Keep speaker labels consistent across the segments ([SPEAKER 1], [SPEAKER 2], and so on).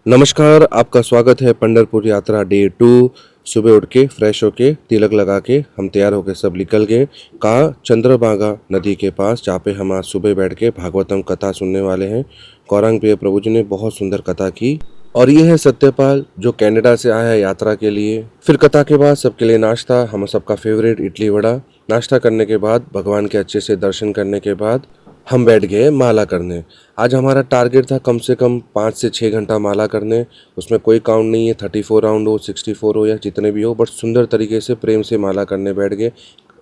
[SPEAKER 1] नमस्कार, आपका स्वागत है पंढरपुर यात्रा डे 2। सुबह उठ के फ्रेश होके तिलक लगा के हम तैयार होके सब निकल गए कहाँ चंद्रभागा नदी के पास, जहाँ पे हम आज सुबह बैठ के भागवतम कथा सुनने वाले हैं। गौरांग प्रिय प्रभु जी ने बहुत सुंदर कथा की और ये है सत्यपाल जो कनाडा से आया है यात्रा के लिए। फिर कथा के बाद सबके लिए नाश्ता, हम सबका फेवरेट इडली वड़ा। नाश्ता करने के बाद भगवान के अच्छे से दर्शन करने के बाद हम बैठ गए माला करने। आज हमारा टारगेट था कम से कम 5 से 6 घंटा माला करने। उसमें कोई काउंट नहीं है, 34 राउंड हो, 64 हो या जितने भी हो, बट सुंदर तरीके से प्रेम से माला करने बैठ गए।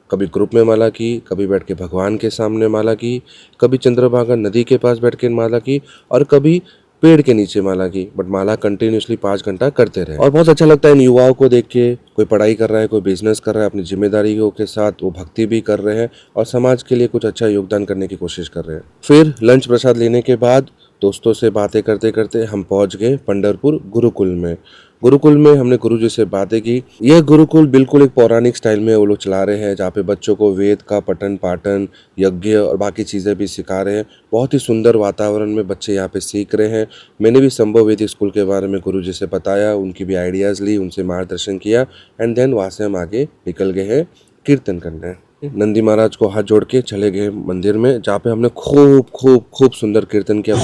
[SPEAKER 1] कभी ग्रुप में माला की, कभी बैठ के भगवान के सामने माला की, कभी चंद्रभागा नदी के पास बैठ के माला की और कभी पेड़ के नीचे माला की। बट माला कंटिन्यूसली 5 घंटा करते रहे और बहुत अच्छा लगता है इन युवाओं को देख के। कोई पढ़ाई कर रहा है, कोई बिजनेस कर रहा है, अपनी जिम्मेदारियों के साथ वो भक्ति भी कर रहे हैं और समाज के लिए कुछ अच्छा योगदान करने की कोशिश कर रहे हैं। फिर लंच प्रसाद लेने के बाद दोस्तों से बातें करते करते हम पहुंच गए पंढरपुर गुरुकुल में। गुरुकुल में हमने गुरुजी से बातें की। यह गुरुकुल बिल्कुल एक पौराणिक स्टाइल में वो लोग चला रहे हैं, जहाँ पे बच्चों को वेद का पठन पाठन, यज्ञ और बाकी चीज़ें भी सिखा रहे हैं। बहुत ही सुंदर वातावरण में बच्चे यहाँ पे सीख रहे हैं। मैंने भी संभव वैदिक स्कूल के बारे में गुरुजी से बताया, उनकी भी आइडियाज़ ली, उनसे मार्गदर्शन किया एंड देन वहाँ से हम आगे निकल गए हैं कीर्तन करने। नंदी महाराज को हाथ जोड़ के चले गए मंदिर में, जहाँ पे हमने खूब खूब खूब सुंदर कीर्तन किया।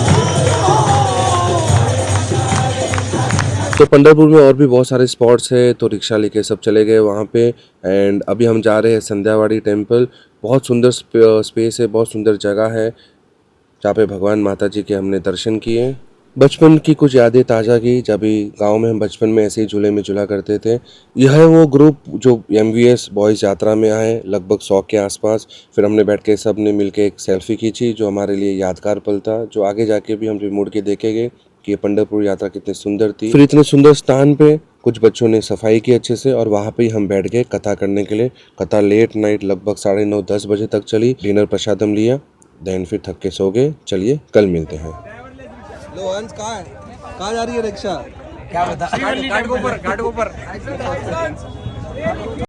[SPEAKER 1] तो पंढरपुर में और भी बहुत सारे स्पॉट्स है, तो रिक्शा लेके सब चले गए वहाँ पे। एंड अभी हम जा रहे हैं संध्यावाड़ी टेम्पल। बहुत सुंदर स्पेस है, बहुत सुंदर जगह है, जहाँ पे भगवान माता जी के हमने दर्शन किए। बचपन की कुछ यादें ताज़ा की, जब भी गांव में हम बचपन में ऐसे ही झूले में झूला करते थे। यह है वो ग्रुप जो MVS बॉयज़ यात्रा में आए, लगभग 100 के आसपास। फिर हमने बैठ के सब ने मिल के एक सेल्फी खींची, जो हमारे लिए यादगार पल था, जो आगे जाके भी हम मुड़ के देखेंगे कि ये पंढरपुर यात्रा कितनी सुंदर थी। फिर इतने सुंदर स्थान पे कुछ बच्चों ने सफाई की अच्छे से और वहाँ पे ही हम बैठ गए कथा करने के लिए। कथा लेट नाइट लगभग 9:30-10 बजे तक चली। डिनर प्रसादम लिया, देन फिर थक के सो गए। चलिए कल मिलते हैं।
[SPEAKER 2] लो अंश कहाँ जा रही है रिक्शा?
[SPEAKER 3] क्या बता घाट के ऊपर